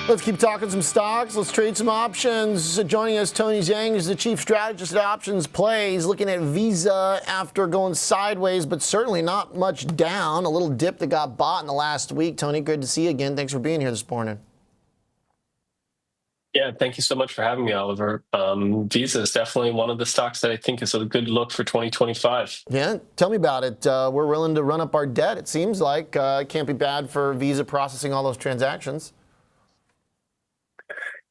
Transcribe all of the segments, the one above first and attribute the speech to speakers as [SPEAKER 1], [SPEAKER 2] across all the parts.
[SPEAKER 1] Let's keep talking some stocks. Let's trade some options. Joining us, Tony Zhang is the chief strategist at Options Play. He's looking at Visa after going sideways, but certainly not much down. A little dip that got bought in the last week. Tony, good to see you again. Thanks for being here this morning.
[SPEAKER 2] Yeah, thank you so much for having me, Oliver. Visa is definitely one of the stocks that I think is a good look for 2025.
[SPEAKER 1] Yeah, tell me about it. We're willing to run up our debt, it seems like. It can't be bad for Visa processing all those transactions.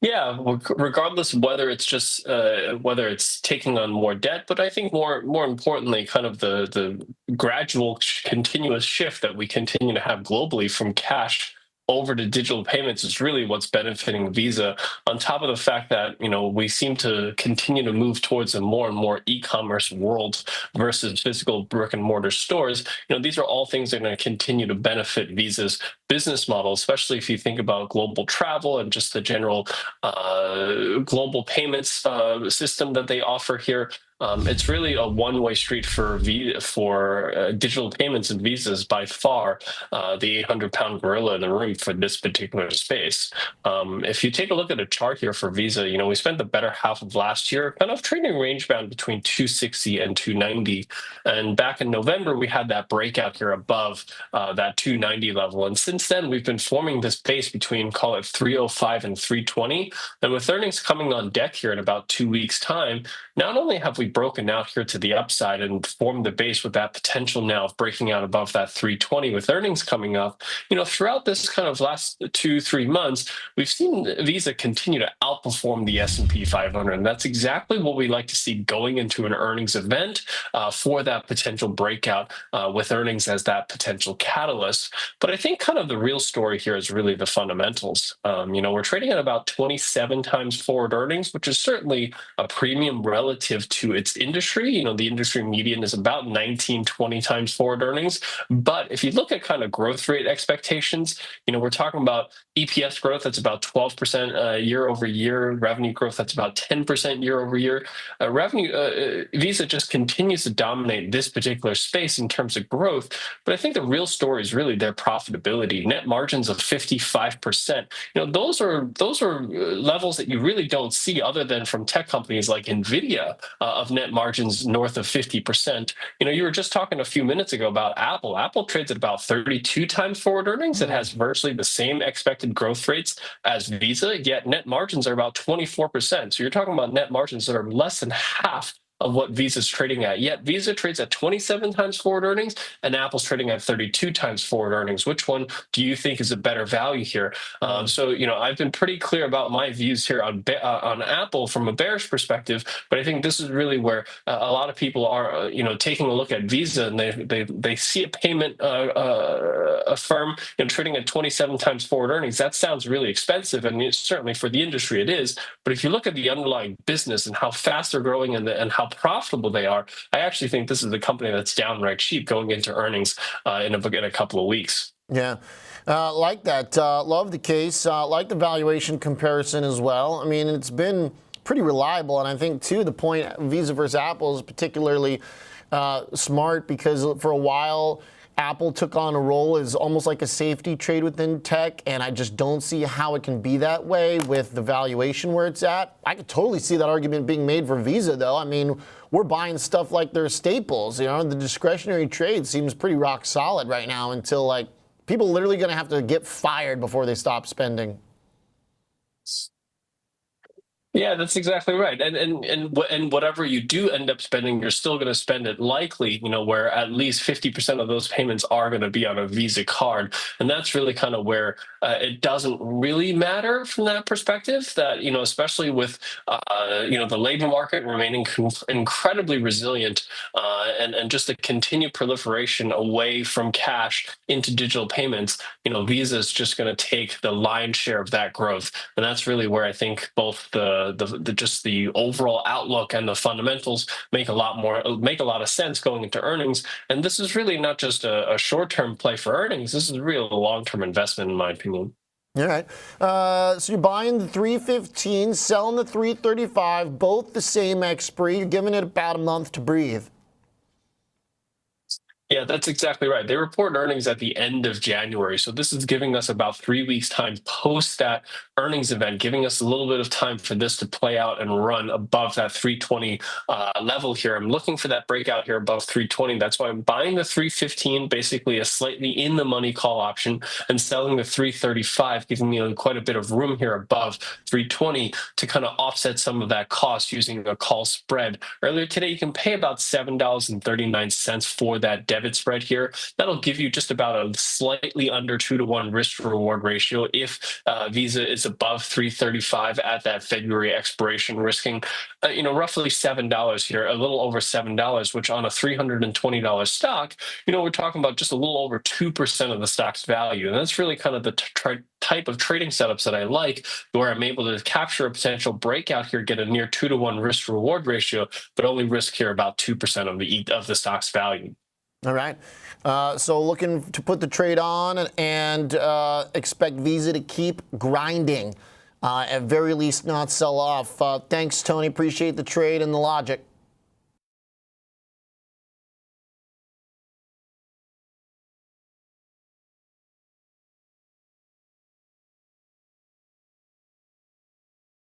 [SPEAKER 2] Yeah, regardless of whether it's just whether it's taking on more debt, but I think more importantly, kind of the gradual continuous shift that we continue to have globally from cash over to digital payments is really what's benefiting Visa. On top of the fact that we seem to continue to move towards a more and more e-commerce world versus physical brick and mortar stores. These are all things that are going to continue to benefit Visa's business model, especially if you think about global travel and just the general global payments system that they offer here. It's really a one-way street for digital payments, and Visa is by far the 800-pound gorilla in the room for this particular space. If you take a look at a chart here for Visa, we spent the better half of last year kind of trading range bound between 260 and 290. And back in November, we had that breakout here above that 290 level. And since then, we've been forming this base between, call it 305 and 320. And with earnings coming on deck here in about 2 weeks' time, not only have we broken out here to the upside and formed the base with that potential now of breaking out above that 320 with earnings coming up, throughout this kind of last 2-3 months, we've seen Visa continue to outperform the S&P 500. And that's exactly what we like to see going into an earnings event for that potential breakout with earnings as that potential catalyst. But I think kind of the real story here is really the fundamentals. We're trading at about 27 times forward earnings, which is certainly a premium relative to its industry. The industry median is about 19-20 times forward earnings. But if you look at kind of growth rate expectations, we're talking about EPS growth that's about 12% year over year, revenue growth that's about 10% year over year. Visa just continues to dominate this particular space in terms of growth. But I think the real story is really their profitability. Net margins of 55%. Those are levels that you really don't see other than from tech companies like Nvidia of net margins north of 50%. You were just talking a few minutes ago about Apple. Apple trades at about 32 times forward earnings. It has virtually the same expected growth rates as Visa, yet net margins are about 24%. So you're talking about net margins that are less than half of what Visa's trading at. Yet Visa trades at 27 times forward earnings and Apple's trading at 32 times forward earnings. Which one do you think is a better value here? So I've been pretty clear about my views here on Apple from a bearish perspective, but I think this is really where a lot of people are taking a look at Visa and they see a payment a firm trading at 27 times forward earnings. That sounds really expensive, and certainly for the industry it is. But if you look at the underlying business and how fast they're growing and how profitable they are, I actually think this is a company that's downright cheap going into earnings in a couple of weeks.
[SPEAKER 1] Yeah, like that. Love the case. Like the valuation comparison as well. I mean, it's been pretty reliable. And I think, too, the point Visa versus Apple is particularly smart because for a while, Apple took on a role as almost like a safety trade within tech, and I just don't see how it can be that way with the valuation where it's at. I could totally see that argument being made for Visa, though. I mean, we're buying stuff like they're staples. The discretionary trade seems pretty rock solid right now until, people are literally going to have to get fired before they stop spending.
[SPEAKER 2] Yeah, that's exactly right. And whatever you do end up spending, you're still going to spend it likely, where at least 50% of those payments are going to be on a Visa card. And that's really kind of where it doesn't really matter from that perspective that, especially with, the labor market remaining incredibly resilient and just the continued proliferation away from cash into digital payments, Visa is just going to take the lion's share of that growth. And that's really where I think both just the overall outlook and the fundamentals make a lot of sense going into earnings. And this is really not just a short-term play for earnings. This is really a long-term investment, in my opinion.
[SPEAKER 1] All right. So you're buying the 315, selling the 335, both the same expiry. You're giving it about a month to breathe.
[SPEAKER 2] Yeah, that's exactly right. They report earnings at the end of January. So this is giving us about 3 weeks time post that earnings event, giving us a little bit of time for this to play out and run above that 320 level here. I'm looking for that breakout here above 320. That's why I'm buying the 315, basically a slightly in the money call option, and selling the 335, giving me quite a bit of room here above 320 to kind of offset some of that cost using a call spread. Earlier today, you can pay about $7.39 for that debit spread here. That'll give you just about a slightly under 2-to-1 risk to reward ratio if Visa is above 335 at that February expiration, risking roughly $7 here, a little over $7, which on a $320 stock, we're talking about just a little over 2% of the stock's value. And that's really kind of the type of trading setups that I like, where I'm able to capture a potential breakout here, get a near 2-to-1 risk to reward ratio, but only risk here about 2% of the stock's value.
[SPEAKER 1] All right. So looking to put the trade on and expect Visa to keep grinding, at very least not sell off. Thanks, Tony. Appreciate the trade and the logic.